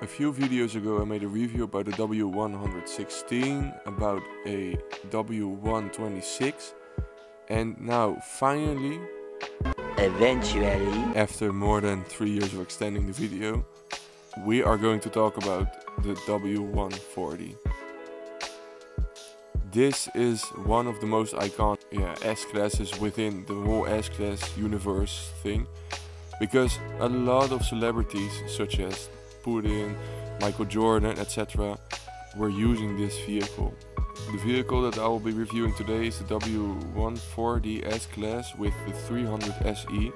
A few videos ago I made a review about a W116, about a W126, and now finally, eventually, after more than 3 years of extending the video, we are going to talk about the W140. This is one of the most iconic S-classes within the whole S-class universe thing, because a lot of celebrities such as Putin, Michael Jordan, etc. were using this vehicle. The vehicle that I will be reviewing today is the W140 S-Class with the 300 SE,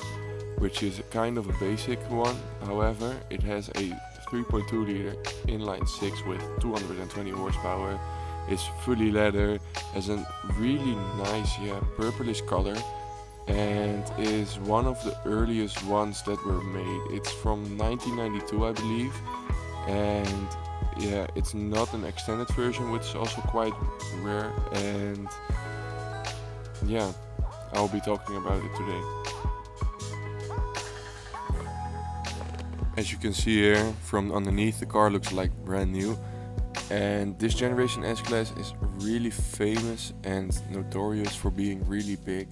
which is kind of a basic one. However, it has a 3.2 liter inline 6 with 220 horsepower, is fully leather, has a really nice purplish color, and is one of the earliest ones that were made. It's from 1992, I believe, and it's not an extended version, which is also quite rare, and I'll be talking about it today. As you can see here from underneath, the car looks like brand new, and this generation S-Class is really famous and notorious for being really big.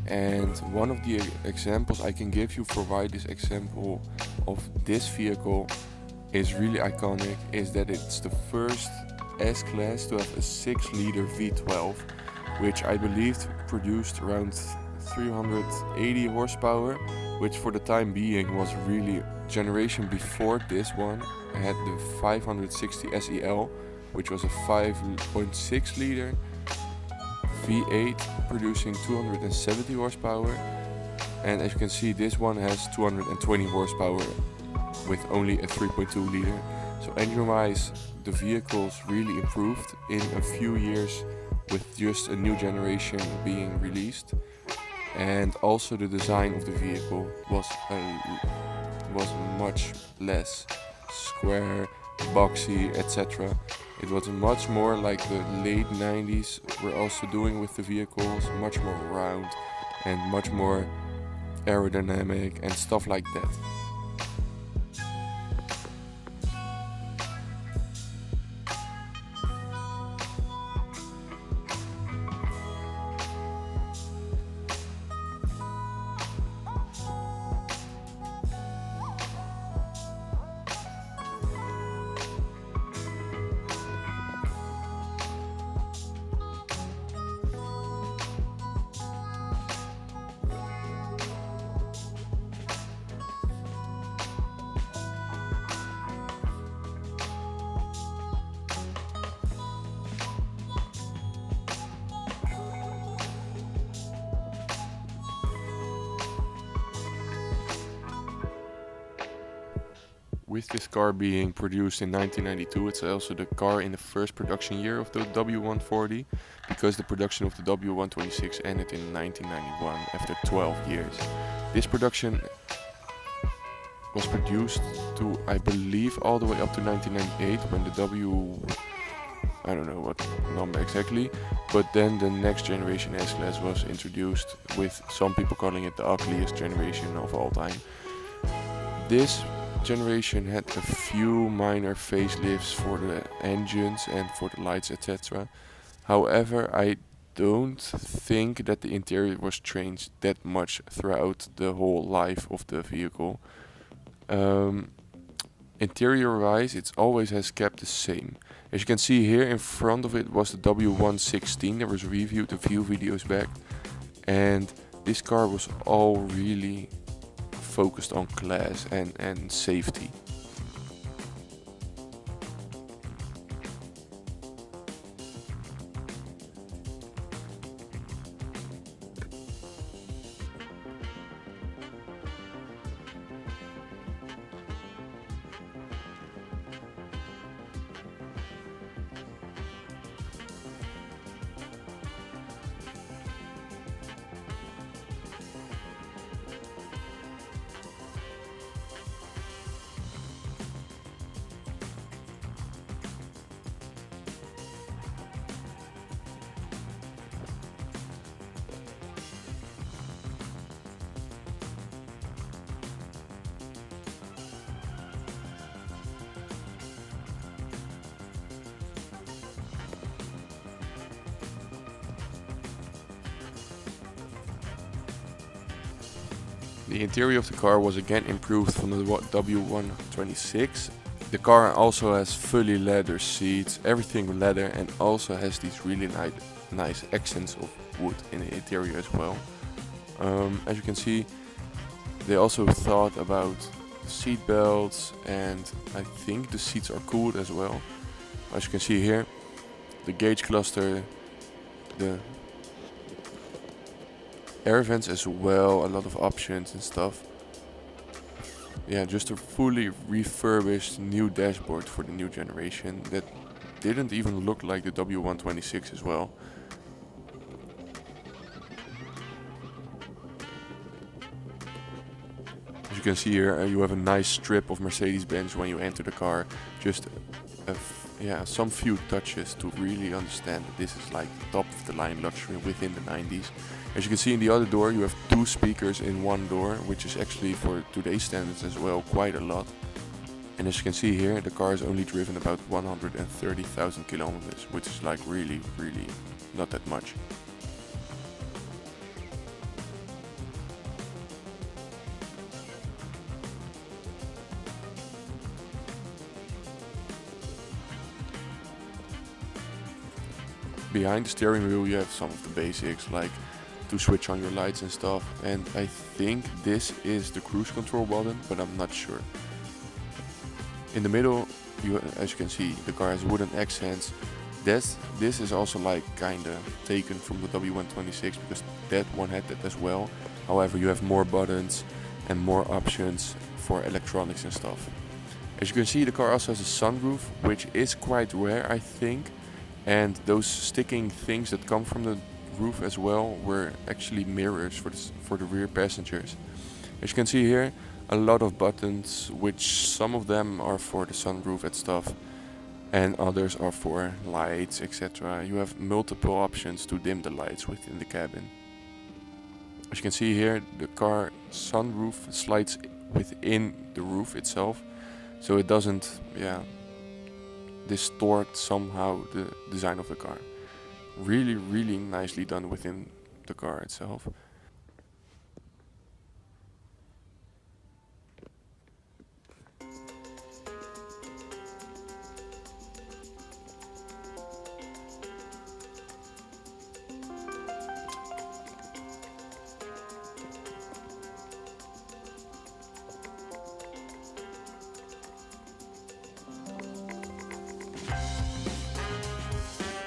And one of the examples I can give you for why this example of this vehicle is really iconic is that it's the first S-Class to have a 6-liter V12, which I believe produced around 380 horsepower, which for the time being was really generation before this one. I had the 560 SEL, which was a 5.6 liter V8 producing 270 horsepower, and as you can see, this one has 220 horsepower with only a 3.2 liter. So engine wise, the vehicles really improved in a few years with just a new generation being released, and also the design of the vehicle was much less square, boxy, etc. It was much more like the late 90s were also doing with the vehicles, much more round and much more aerodynamic and stuff like that. With this car being produced in 1992, it's also the car in the first production year of the W140, because the production of the W126 ended in 1991 after 12 years. This production was produced to, I believe, all the way up to 1998, when the I don't know what number exactly, but then the next generation S-Class was introduced, with some people calling it the ugliest generation of all time. This generation had a few minor facelifts for the engines and for the lights, etc. However, I don't think that the interior was changed that much throughout the whole life of the vehicle. Interior wise, it always has kept the same. As you can see here, in front of it was the W116 that was reviewed a few videos back, and this car was all really focused on class and safety. The interior of the car was again improved from the W126. The car also has fully leather seats, everything leather, and also has these really nice accents of wood in the interior as well. As you can see, they also thought about seat belts, and I think the seats are cooled as well. As you can see here, the gauge cluster, the air vents as well, a lot of options and stuff. Yeah, just a fully refurbished new dashboard for the new generation that didn't even look like the W126 as well. As you can see here, you have a nice strip of Mercedes-Benz when you enter the car. Just some few touches to really understand that this is like top of the line luxury within the 90s. As you can see in the other door, you have 2 speakers in one door, which is actually for today's standards as well quite a lot. And as you can see here, the car has only driven about 130,000 kilometers, which is like really not that much. Behind the steering wheel you have some of the basics, like to switch on your lights and stuff, and I think this is the cruise control button, but I'm not sure. In the middle, as you can see, the car has wooden accents. This is also like kinda taken from the W126 because that one had that as well. However, you have more buttons and more options for electronics and stuff. As you can see, the car also has a sunroof, which is quite rare, I think. And those sticking things that come from the roof as well were actually mirrors for the rear passengers. As you can see here, a lot of buttons, which some of them are for the sunroof and stuff, and others are for lights, etc. You have multiple options to dim the lights within the cabin. As you can see here, the car sunroof slides within the roof itself, so it doesn't distort somehow the design of the car. Really nicely done within the car itself.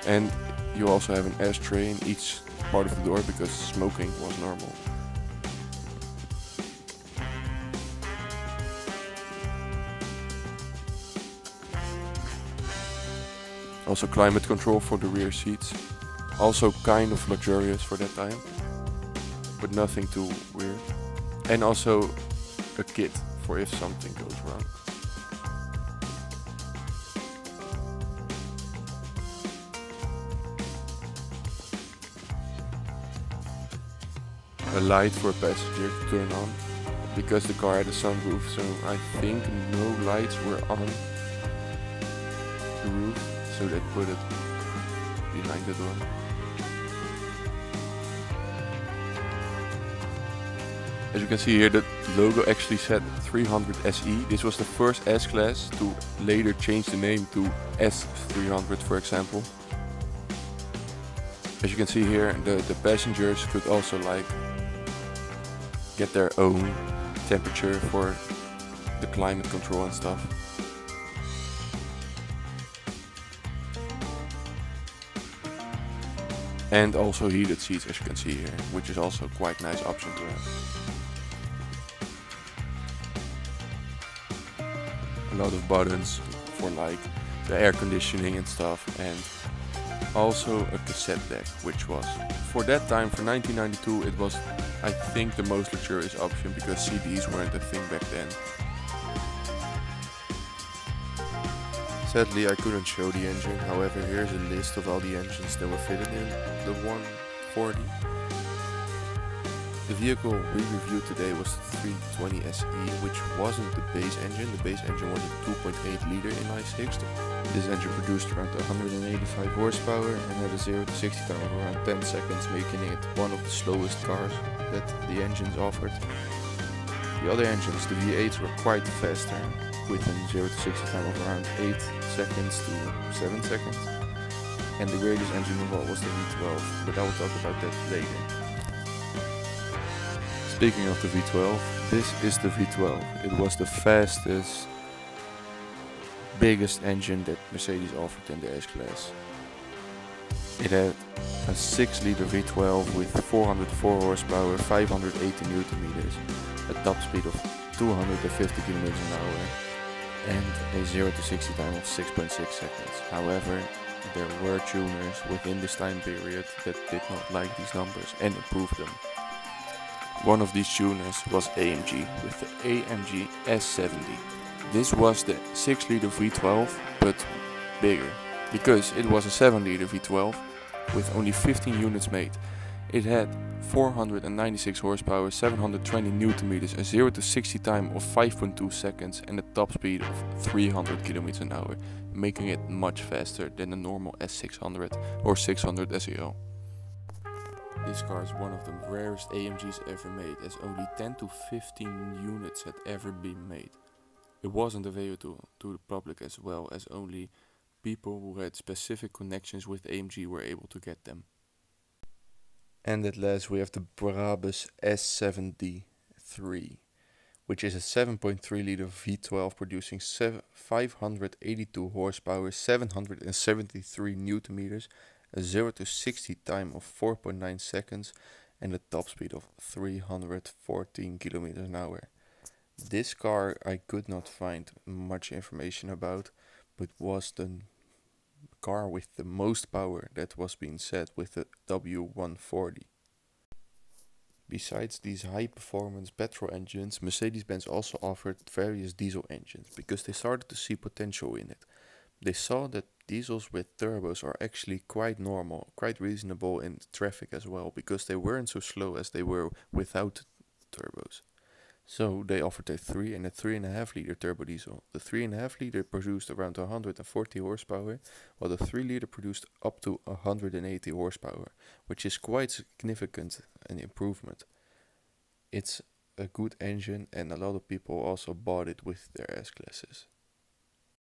And you also have an ashtray in each part of the door because smoking was normal. Also climate control for the rear seats. Also kind of luxurious for that time, but nothing too weird. And also a kit for if something goes wrong. A light for a passenger to turn on, because the car had a sunroof, so I think no lights were on the roof, so they put it behind the door. As you can see here, the logo actually said 300 SE. This was the first S-Class to later change the name to S300, for example. As you can see here, the passengers could also like get their own temperature for the climate control and stuff. And also heated seats, as you can see here, which is also a quite nice option to have. A lot of buttons for like the air conditioning and stuff, and also a cassette deck, which was for that time, for 1992, it was I think the most luxurious option because CDs weren't a thing back then. Sadly, I couldn't show the engine, however here's a list of all the engines that were fitted in the 140. The vehicle we reviewed today was the 320 SE, which wasn't the base engine. The base engine was a 2.8 liter inline-6. This engine produced around 185 horsepower and had a 0 to 60 time of around 10 seconds, making it one of the slowest cars that the engines offered. The other engines, the V8s, were quite faster, with a 0 to 60 time of around 8 seconds to 7 seconds. And the greatest engine of all was the V12, but I will talk about that later. Speaking of the V12, this is the V12. It was the fastest, biggest engine that Mercedes offered in the S-Class. It had a 6-liter V12 with 404 horsepower, 580 Newton meters, a top speed of 250 km an hour, and a 0 to 60 time of 6.6 seconds. However, there were tuners within this time period that did not like these numbers and improved them. One of these tuners was AMG with the AMG S70. This was the 6-liter V12 but bigger, because it was a 7-liter V12 with only 15 units made. It had 496 horsepower, 720 Newton meters, a 0 to 60 time of 5.2 seconds and a top speed of 300 km an hour, making it much faster than the normal S600 or 600 SEO. This car is one of the rarest AMGs ever made, as only 10 to 15 units had ever been made. It wasn't available to the public, as well as only people who had specific connections with AMG were able to get them. And at last we have the Brabus S73, which is a 7.3 liter V12 producing 582 horsepower, 773 Newton meters, a 0 to 60 time of 4.9 seconds and a top speed of 314 km an hour. This car I could not find much information about, but was the car with the most power that was being said with the W140. Besides these high performance petrol engines, Mercedes-Benz also offered various diesel engines because they started to see potential in it. They saw that diesels with turbos are actually quite normal, quite reasonable in traffic as well, because they weren't so slow as they were without turbos. So they offered a 3 and a 3.5 liter turbo diesel. The 3.5 liter produced around 140 horsepower, while the 3 liter produced up to 180 horsepower, which is quite significant an improvement. It's a good engine and a lot of people also bought it with their S-classes.